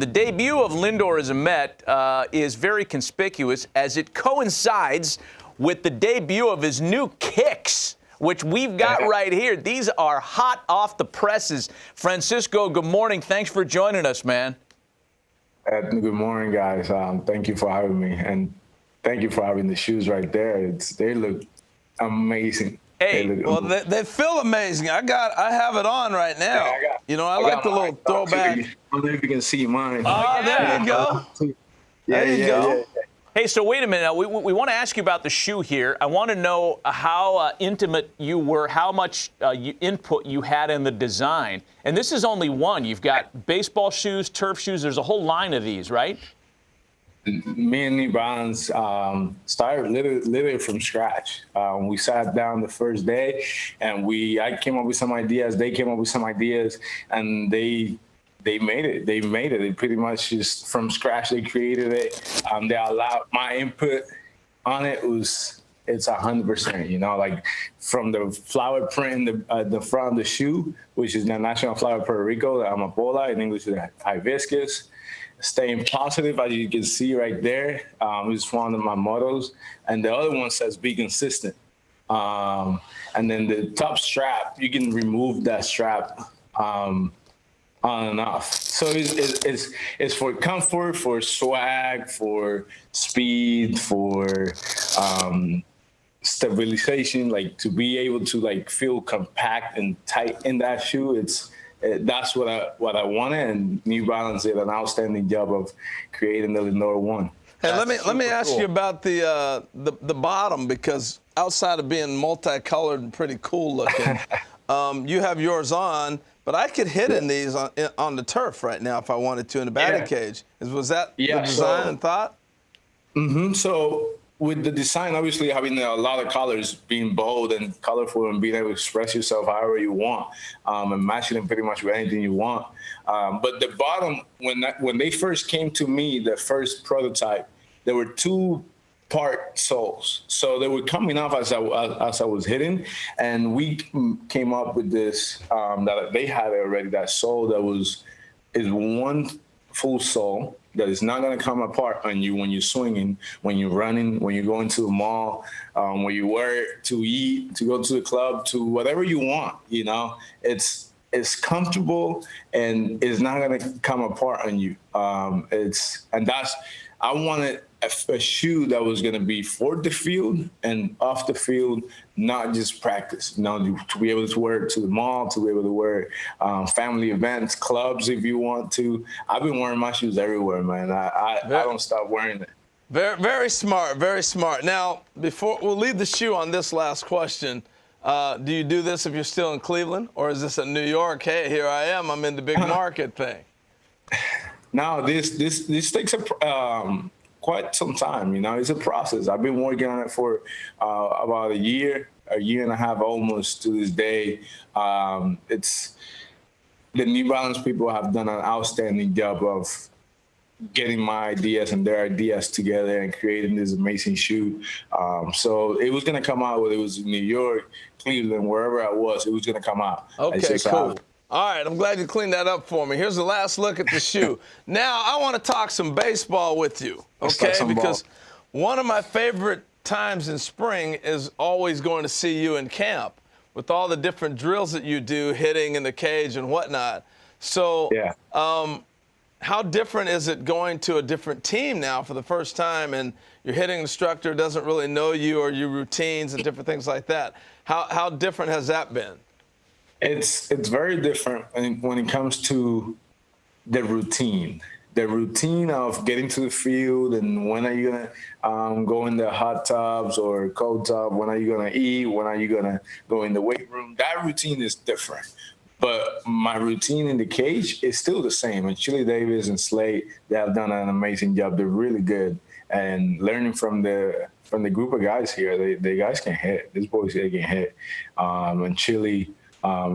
the debut of Lindor as a Met is very conspicuous as it coincides with the debut of his new kicks, which we've got right here. These are hot off the presses. Francisco, good morning. Thanks for joining us, man. Good morning, guys. Thank you for having me, and thank you for having the shoes right there. They look amazing. Hey, well, they feel amazing. I have it on right now. Yeah, I like the little throwback. I don't know if you can see mine. Oh, there you go. There you go. Hey, so wait a minute. Now, we want to ask you about the shoe here. I want to know how intimate you were, how much input you had in the design. And this is only one. You've got baseball shoes, turf shoes. There's a whole line of these, right? Me and Balance started literally from scratch. We sat down the first day, and I came up with some ideas. They came up with some ideas, and they made it. They pretty much just from scratch. They created it. They allowed my input on it. It's 100%. You know, like from the flower print in the front of the shoe, which is the national flower of Puerto Rico, the amapola. In English, is hibiscus. Staying positive, as you can see right there, is one of my mottos. And the other one says be consistent. And then the top strap, you can remove that strap on and off. So it's for comfort, for swag, for speed, for stabilization, like to be able to like feel compact and tight in that shoe. That's what I wanted, and New Balance did an outstanding job of creating the Lindor 1. Hey, let me ask you about the bottom, because outside of being multicolored and pretty cool looking, you have yours on, but I could hit in these on the turf right now if I wanted to in the batting cage. Was that the design and thought? Mm-hmm. So with the design, obviously having a lot of colors, being bold and colorful, and being able to express yourself however you want, and matching them pretty much with anything you want. But the bottom, when they first came to me, the first prototype, there were two-part soles. So they were coming off as I was hitting, and we came up with this that they had already, that sole that is one full sole that is not going to come apart on you when you're swinging, when you're running, when you're going to the mall, when you wear it to eat, to go to the club, to whatever you want. You know, it's comfortable and it's not going to come apart on you. I wanted a shoe that was going to be for the field and off the field, not just practice. You know, to be able to wear it to the mall, to be able to wear it family events, clubs if you want to. I've been wearing my shoes everywhere, man. I don't stop wearing it. Very, very smart, very smart. Now, before we'll leave the shoe on this last question. Do you do this if you're still in Cleveland, or is this a New York? Hey, here I am. I'm in the big market thing. No, this takes quite some time. You know, it's a process. I've been working on it for about a year and a half almost to this day. It's the New Balance people have done an outstanding job of getting my ideas and their ideas together and creating this amazing shoe. So it was going to come out, whether it was in New York, Cleveland, wherever I was, it was going to come out. Okay, cool. All right, I'm glad you cleaned that up for me. Here's the last look at the shoe. Now, I want to talk some baseball with you, okay? Because one of my favorite times in spring is always going to see you in camp with all the different drills that you do, hitting in the cage and whatnot. So how different is it going to a different team now for the first time, and your hitting instructor doesn't really know you or your routines and different things like that? How different has that been? It's very different when it comes to the routine of getting to the field, and when are you gonna go in the hot tubs or cold tub? When are you gonna eat? When are you gonna go in the weight room? That routine is different. But my routine in the cage is still the same. And Chili Davis and Slade, they have done an amazing job. They're really good. And learning from the group of guys here, the guys can hit. These boys, they can hit. And Chili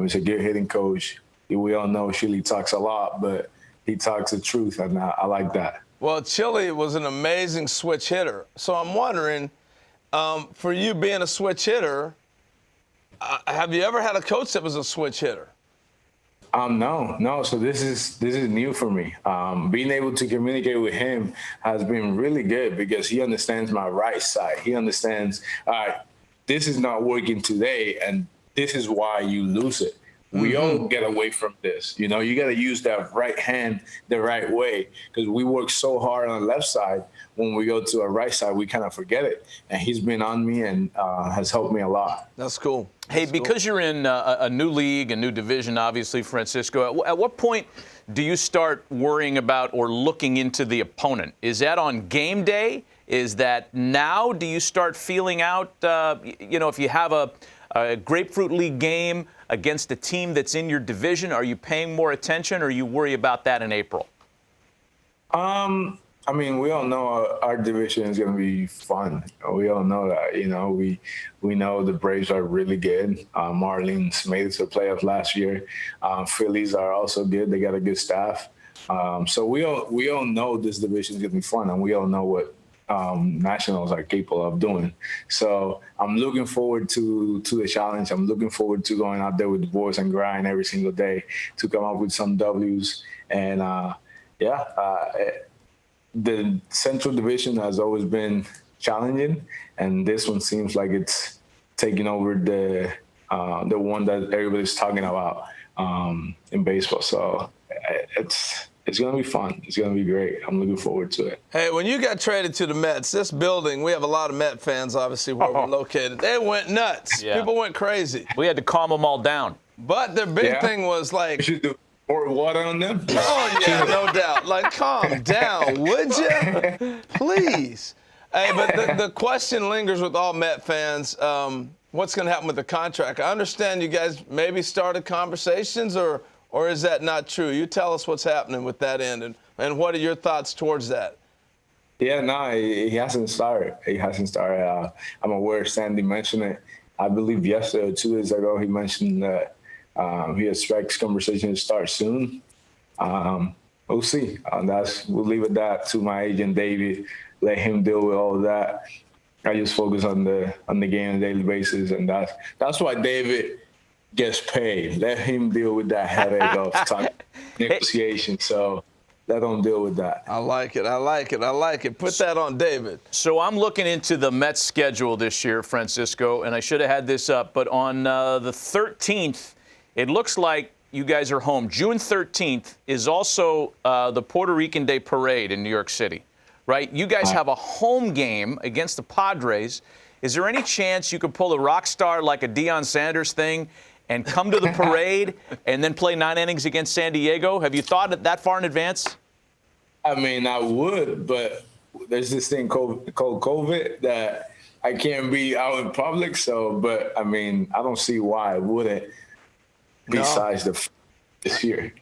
is a good hitting coach. We all know Chili talks a lot, but he talks the truth, and I like that. Well, Chili was an amazing switch hitter. So I'm wondering, for you being a switch hitter, have you ever had a coach that was a switch hitter? No. So this is new for me. Being able to communicate with him has been really good because he understands my right side. He understands, all right, this is not working today, and this is why you lose it. We all get away from this. You know, you got to use that right hand the right way because we work so hard on the left side. When we go to our right side, we kind of forget it. And he's been on me and has helped me a lot. That's cool. Hey, because you're in a new league, a new division, obviously, Francisco, at what point do you start worrying about or looking into the opponent? Is that on game day? Is that now? Do you start feeling out, if you have a Grapefruit League game against a team that's in your division? Are you paying more attention, or you worry about that in April? I mean, we all know our division is going to be fun. We all know that. You know, we know the Braves are really good. Marlins made it to the playoffs last year. Phillies are also good. They got a good staff. So we all know this division is going to be fun, and we all know what Nationals are capable of doing. So I'm looking forward to the challenge. I'm looking forward to going out there with the boys and grind every single day to come up with some W's. And the Central Division has always been challenging, and this one seems like it's taking over the one that everybody's talking about in baseball. So it's going to be fun. It's going to be great. I'm looking forward to it. Hey, when you got traded to the Mets, this building, we have a lot of Met fans, obviously, where we're located. They went nuts. Yeah. People went crazy. We had to calm them all down. But their big thing was like, You should pour water on them. oh, yeah, no doubt. Like, calm down, would you? Please. Hey, but the question lingers with all Met fans, what's going to happen with the contract? I understand you guys maybe started conversations, or is that not true? You tell us what's happening with that end, and what are your thoughts towards that? Yeah, no, he hasn't started. I'm aware Sandy mentioned it. I believe yesterday or 2 days ago he mentioned that he expects conversation to start soon. We'll see. We'll leave it that to my agent David. Let him deal with all of that. I just focus on the game on a daily basis, and that's why David gets paid. Let him deal with that headache of time negotiation. So let him deal with that. I like it. Put that on David. So I'm looking into the Mets schedule this year, Francisco, and I should have had this up, but on the 13th, it looks like you guys are home. June 13th is also the Puerto Rican Day Parade in New York City, right? You guys have a home game against the Padres. Is there any chance you could pull a rock star like a Deion Sanders thing and come to the parade and then play 9 innings against San Diego? Have you thought that far in advance? I mean, I would, but there's this thing called COVID that I can't be out in public. So, but I mean, I don't see why I wouldn't. Besides this year.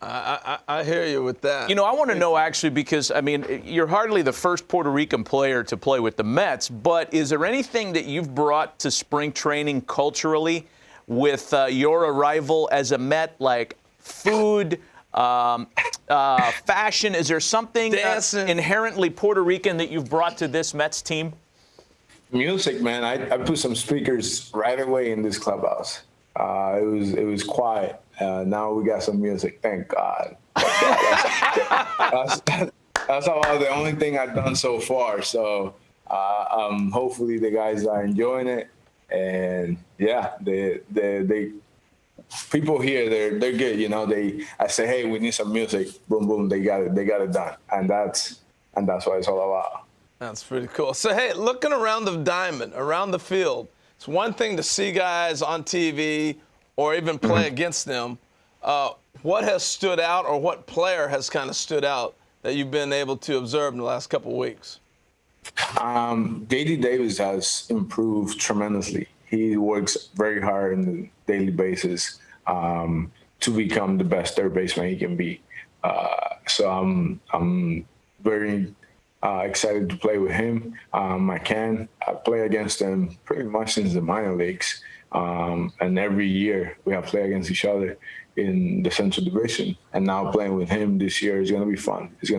I hear you with that. You know, I want to know actually because, I mean, you're hardly the first Puerto Rican player to play with the Mets, but is there anything that you've brought to spring training culturally with your arrival as a Met, like food, fashion? Is there something inherently Puerto Rican that you've brought to this Mets team? Music, man. I put some speakers right away in this clubhouse. It was quiet. Now we got some music. Thank God. That's about the only thing I've done so far. So hopefully the guys are enjoying it. And yeah, they people here they're good. You know, I say, hey, we need some music. Boom, boom. They got it done. And that's what it's all about. That's pretty cool. So hey, looking around the diamond, around the field. It's one thing to see guys on TV or even play against them. What has stood out, or what player has kind of stood out that you've been able to observe in the last couple of weeks? J.D. Davis has improved tremendously. He works very hard on a daily basis to become the best third baseman he can be. So I'm very excited to play with him. I play against him pretty much since the minor leagues. And every year we have played against each other in the Central Division. And now playing with him this year is going to be fun. He's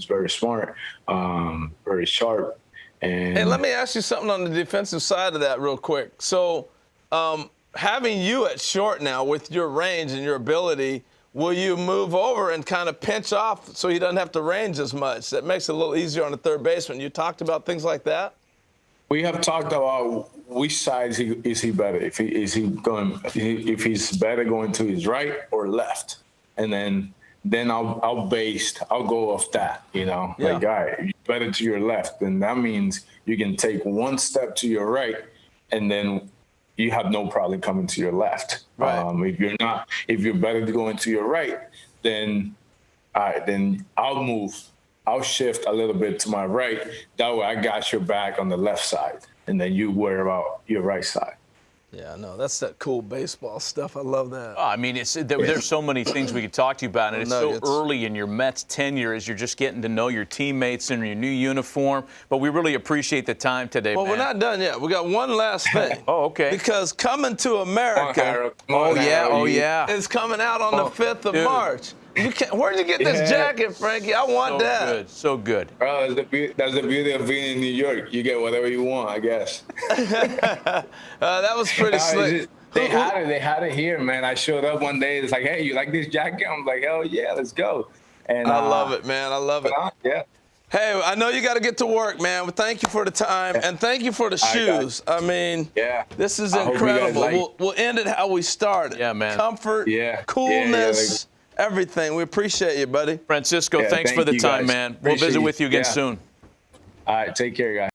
very smart, very sharp. And hey, let me ask you something on the defensive side of that real quick. So having you at short now with your range and your ability, will you move over and kind of pinch off so he doesn't have to range as much? That makes it a little easier on the third baseman. You talked about things like that? We have talked about which side is he better. If he's better going to his right or left, and then I'll go off that. Like, all right, you're better to your left, then that means you can take one step to your right, and then you have no problem coming to your left. Right. If you're better going to your right, then all right, then I'll shift a little bit to my right. That way I got your back on the left side, and then you worry about your right side. Yeah, no, that's that cool baseball stuff. I love that. Oh, I mean, there's so many things we could talk to you about, and it's so early in your Mets tenure as you're just getting to know your teammates and your new uniform. But we really appreciate the time today, Well, man. we're not done yet. We got one last thing. Oh, okay. Because Coming to America is coming out on the 5th of March. Where'd you get this jacket, Frankie? I want that. Good, so good. That's the beauty of being in New York. You get whatever you want, I guess. That was pretty slick. They had it here, man. I showed up one day. It's like, hey, you like this jacket? I'm like, hell yeah, let's go. And I love it, man. I love it. Yeah. Hey, I know you got to get to work, man. But thank you for the time, and thank you for the shoes. I mean, this is incredible. We'll end it how we started. Yeah, man. Comfort, coolness, everything. We appreciate you, buddy. Francisco, thanks for the time, man. We'll visit with you again soon. All right, take care, guys.